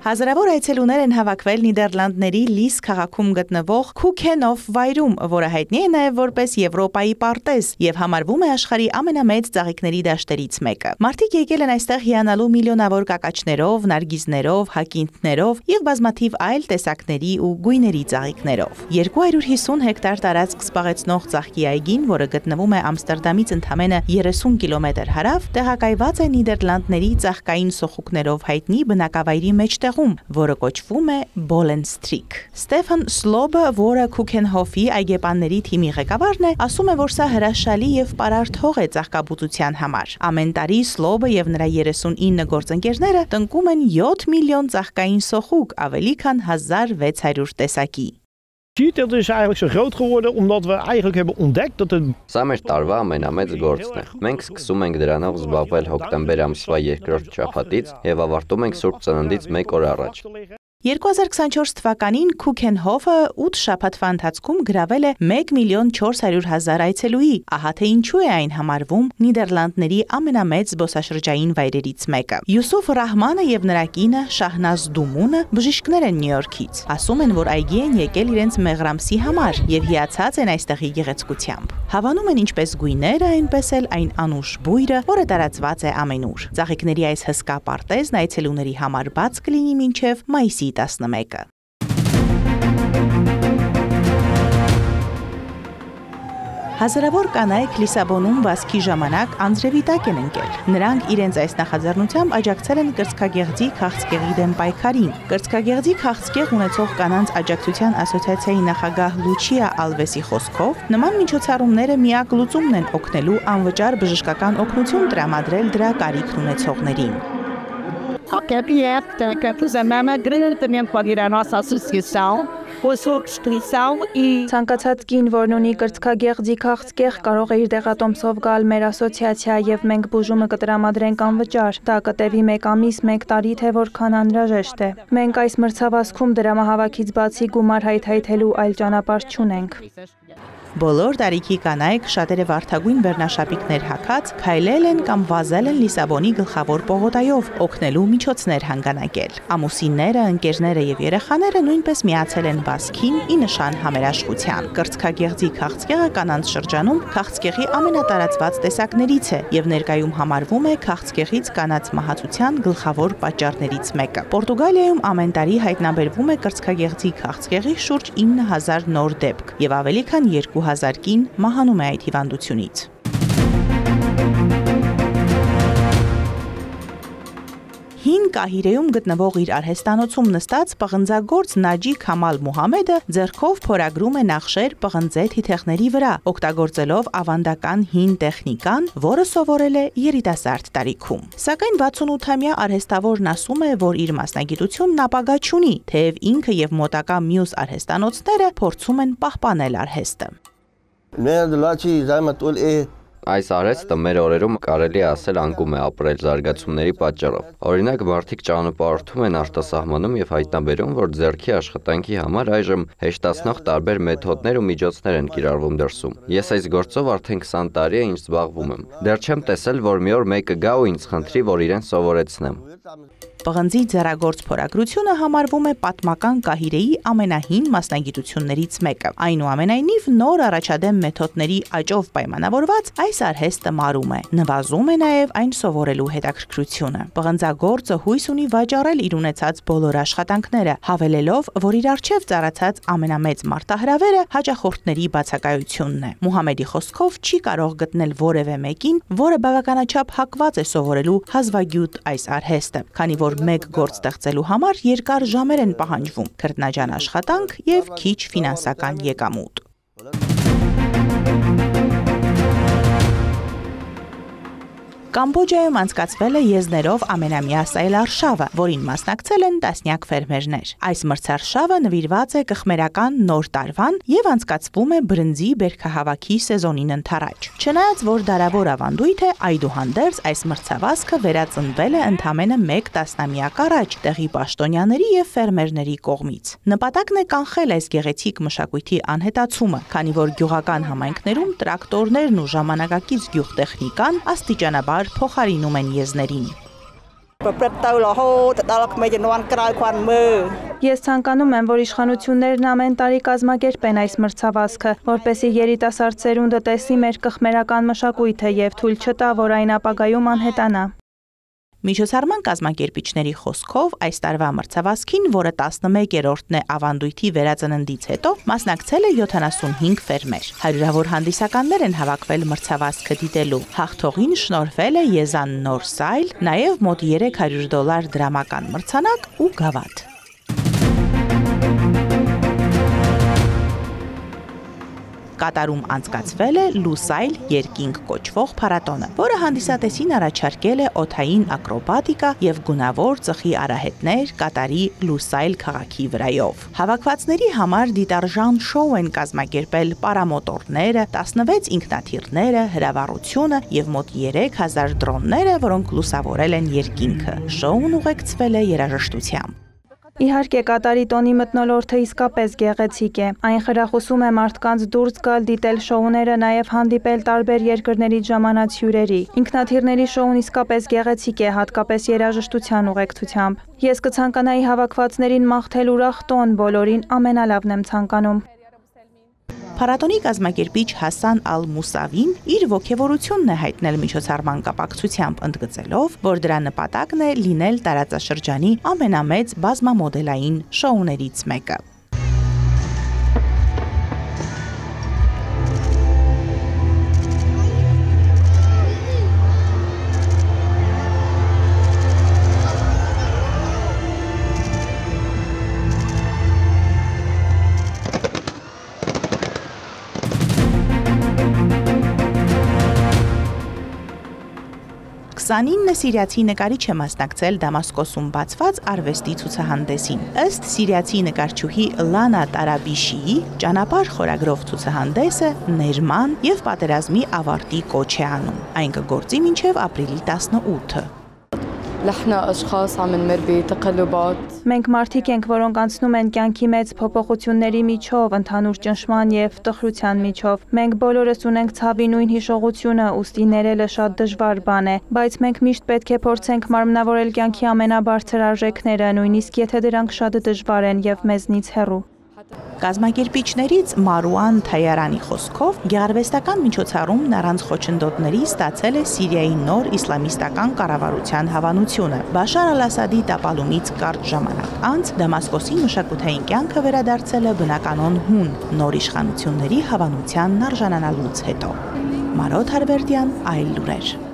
Հազարավոր այցելուներ են հավաքվել Նիդերլանդների Լիս քաղաքում գտնվող Keukenhof վայրում, որը հայտնի է նաև որպես Եվրոպայի պարտեզ եւ համարվում է աշխարհի ամենամեծ ծաղիկների դաշտերից մեկը։ Մարդիկ եկել են այստեղ հիանալու միլիոնավոր կակաչներով, նարգիզներով, հակինթներով եւ բազմաթիվ այլ տեսակների ու գույների ծաղիկներով։ 250 հեկտար տարածք զբաղեցնող ծաղկի այգին, որը գտնվում է Ամստերդամից ընդամենը 30 կիլոմետր հարավ, տեղակայված է Նիդերլանդների ծաղկային սոխուկներով հայտնի բնակավայրի մեջտեղում, որը կոչվում է Bollenstreek։ Ստեֆան Սլոբը, որը Keukenhof-ի այգեպանների թիմի ղեկավարն է, ասում է, որ սա հրաշալի եւ պարարտ հող է ծաղկաբուծության համար։ Ամեն տարի Սլոբը եւ նրա 39 գործընկերները տնկում են 7 միլիոն ծաղկային սոխուկ, ավելի քան 1600 տեսակի։ Dat is eigenlijk zo groot geworden omdat we eigenlijk hebben ontdekt dat het... Սա մեր տարվա ամենամեծ գործն է։ Մենք սկսում ենք դրանով զբաղվել հոկտեմբեր ամսվա 2-րդ շաբաթից եւ ավարտում ենք Սուրբ Ծննդից 1 օր առաջ։ 2024 թվականին Keukenhof-ը 8 շաբաթվա ընթացքում գրավել է 1.400.000 այցելուի։ Ահա թե ինչու է այն համարվում Նիդերլանդների ամենամեծ զբոսաշրջային վայրերից մեկը։ Յուսուֆ Ռահմանը եւ նրա կինը Շահնազ Դումունը բժիշկներ են Նյու Յորքից։ Ասում են, որ այգի են եկել իրենց մեղրամսի համար եւ հիացած են այստեղի գեղեցկությամբ։ Հավանում են ինչպես գույները, այնպես էլ այն անուշ բույրը, որը տարածված է ամենուր։ Ծաղիկների այս հսկա պարտեզն այցելուների համար բաց կլինի մինչեւ մայիսի 11-ը։ Հազարավոր կանայք Լիսաբոնում վազքի ժամանակ անձրևի տակ են ընկել։ Նրանք իրենց այս նախաձեռնությամբ աջակցել են կրծքագեղձի քաղցկեղի դեմ պայքարին։ Կրծքագեղձի քաղցկեղ ունեցող կանանց աջակցության ասոցիացիայի նախագահ Լուչիա Ալվեսի խոսքով, նման միջոցառումները միակ լուծումն են օգնելու անվճար բժշկական օգնություն տրամադրել դրա կարիքն ունեցողներին։ Ցանկացած կին, որն ունի կրծքագեղձի քաղցկեղ, կարող է իր դեղատոմսով գալ մեր ասոցիացիա եւ մենք բուժումը կտրամադրենք անվճար։ Դա կտևի 1 ամիս, 1 տարի, թե որքան անհրաժեշտ է։ Մենք այս մրցավազքում դրամահավաքից բացի գումար հայթայթելու այլ ճանապարհ չունենք։ Բոլոր տարիքի կանայք, շատերը վարդագույն վերնաշապիկներ հագած, քայլել են կամ վազել են Լիսաբոնի գլխավոր պողոտայով, օգնելու միջոցներ հանգանակել։ Ամուսինները, ընկերները եւ երեխաները նույնպես միացել են վազքին ի նշան համերաշխության։ Կրծքագեղձի քաղցկեղը կանանց շրջանում քաղցկեղի ամենատարածված տեսակներից է եւ ներկայում համարվում է քաղցկեղից կանանց մահացության գլխավոր պատճառներից մեկը։ Պորտուգալիայում ամեն տարի հայտնաբերվում է կրծքագեղձի քաղցկեղի շուրջ 9000 նոր դեպք եւ ավելի քան 2000 կին մահանում է այդ հիվանդությունից։ Հին Կահիրեում գտնվող իր արհեստանոցում նստած պղնձագործ Նաջի Քամալ Մուհամեդը ձեռքով փորագրում է նախշեր պղնձե թիթեղների վրա, օգտագործելով ավանդական հին տեխնիկան, որը սովորել է երիտասարդ տարիքում։ Սակայն 68-ամյա արհեստավորն ասում է, որ իր մասնագիտությունն ապագա չունի, թեև ինքը եւ մոտակա մյուս արհեստանոցները փորձում են պահպանել արհեստը։ Այս արհեստը մեր օրերում կարելի է ասել անկում է ապրել զարգացումների պատճառով։ Օրինակ, մարդիկ ճանապարհորդում են արտասահմանում եւ հայտնաբերում, որ ձեռքի աշխատանքի համար այժմ հեշտացնող տարբեր մեթոդներ ու միջոցներ են կիրառվում դրսում։ Ես այս գործով արդեն 20 տարի է ինչ զբաղվում եմ։ Դեռ չեմ տեսել, որ մի օր մեկը գա ու ինձ խնդրի, որ իրեն սովորեցնեմ։ Պղնձի ձեռագործ փորագրությունը համարվում է պատմական Կահիրեի ամենահին մասնագիտություններից մեկը։ Այնուամենայնիվ, նոր առաջադեմ մեթոդների աճով պայմանավորված այս արհեստը մարում է։ Նվազում է նաև այն սովորելու հետաքրքրությունը։ Պղնձագործը հույս ունի վաճառել իր ունեցած բոլոր աշխատանքները, հավելելով, որ իր առջև ծառացած ամենամեծ մարտահրավերը հաճախորդների բացակայությունն է։ Մուհամեդի խոսքով չի կարող գտնել որևէ մեկին, որը բավականաչափ հակված է սովորելու հազվագյուտ այս արհեստը, քանի որ մեկ գործ ստեղծելու համար երկար ժամեր են պահանջվում, քրտնաջան աշխատանք եւ քիչ ֆինանսական եկամուտ։ Կամբոջայում անցկացվել է եզներով ամենամյա սայլարշավը, որին մասնակցել են տասնյակ ֆերմերներ։ Այս մրցարշավը նվիրված է կխմերական նոր տարվան եւ անցկացվում է բրնձի բերքահավաքի սեզոնին ընդառաջ։ Չնայած որ դարավոր ավանդույթ է, այդուհանդերձ այս մրցավազքը վերածնվել է ընդամենը 1 տասնամյակ առաջ տեղի պաշտոնյաների եւ ֆերմերների կողմից։ Նպատակն է կանխել այս գեղեցիկ մշակույթի անհետացումը, քանի որ գյուղական համայնքներում տրակտորներն ու ժամանակակից գյուղտեխնիկան աստիճանաբար փոխարինում են եզներին։ Ես ցանկանում եմ, որ իշխանություններն ամեն տարի կազմակերպեն այս մրցավազքը, որպեսզի երիտասարդ սերունդը տեսնի մեր կխմերական մշակույթը եւ թույլ չտա, որ այն ապագայում անհետանա։ Միջոցառման կազմակերպիչների խոսքով այս տարվա մրցավազքին, որը 11-րդն է ավանդույթի վերածննդից հետո, մասնակցել է 75 ֆերմեր։ Հարյուրավոր հանդիսականներ են հավաքվել մրցավազքը դիտելու։ Հաղթողին շնորհվել է Եզան նոր սայլ, նաև մոտ $300 դրամական մրցանակ ու գավաթ։ Կատարում անցկացվել է Լուսայլ երկինք կոչվող փառատոնը, որը հանդիսատեսին առաջարկել է օդային ակրոբատիկա եւ գունավոր ծխի արահետներ կատարի Լուսայլ քաղաքի վրայով։ Հավաքվածների համար դիտարժան շոու են կազմակերպել պարամոտորները, 16 ինքնաթիռները, հրավառությունը եւ մոտ 3000 դրոնները, որոնք լուսավորել են երկինքը։ Շոուն ուղեկցվել է երաժշտությամբ։ Իհարկե, Կատարի տոնի մթնոլորտը իսկապես գեղեցիկ է։ Այն խրախուսում է մարդկանց դուրս գալ, դիտել շոուները, նաև հանդիպել տարբեր երկրներից ժամանած հյուրերի։ Ինքնաթիռների շոուն իսկապես գեղեցիկ է, հատկապես երաժշտության ուղեկցությամբ։ Ես կցանկանայի հավաքվածներին մաղթել ուրախ տոն, բոլորին ամենալավն եմ ցանկանում։ Փառատոնի կազմակերպիչ Հասան Ալ-Մուսավին իր ոգևորությունն է հայտնել միջոցառման կապակցությամբ, ընդգծելով, որ դրա նպատակն է լինել տարածաշրջանի ամենամեծ բազմամոդելային շոուներից մեկը։ Քսանինը սիրիացի նկարիչ է մասնակցել Դամասկոսում բացված արվեստի ցուցահանդեսին։ Ըստ սիրիացի նկարչուհի Լանա Տարաբիշիի, ճանապարհ խորագրով ցուցահանդեսը ներման եւ պատերազմի ավարտի կոչ է անում։ Այն կգործի մինչեւ ապրիլի 18-ը։ Մենք մարդիկ ենք, որոնք անցնում են կյանքի մեծ փոփոխությունների միջով, ընդհանուր ճնշման եւ տխրության միջով։ Մենք բոլորս ունենք ցավի նույն հիշողությունը, ուստի ներելը շատ դժվար բան է, բայց մենք միշտ պետք է փորձենք մարմնավորել կյանքի ամենաբարձր արժեքները, նույնիսկ եթե դրանք շատ դժվար են եւ մեզնից հեռու։ Կազմակերպիչներից Մարուան Թայարանի խոսքով գեղարվեստական միջոցառումն առանց խոչընդոտների ստացել է Սիրիայի նոր իսլամիստական կառավարության հավանությունը։ Բաշար Ալ-Ասադի տապալումից կարճ ժամանակ անց Դամասկոսի մշակութային կյանքը վերադարձել է բնականոն հուն, նոր իշխանությունների հավանությանն արժանանալուց հետո։ Մարոտ Հարվերդյան, Այլ լուրեր։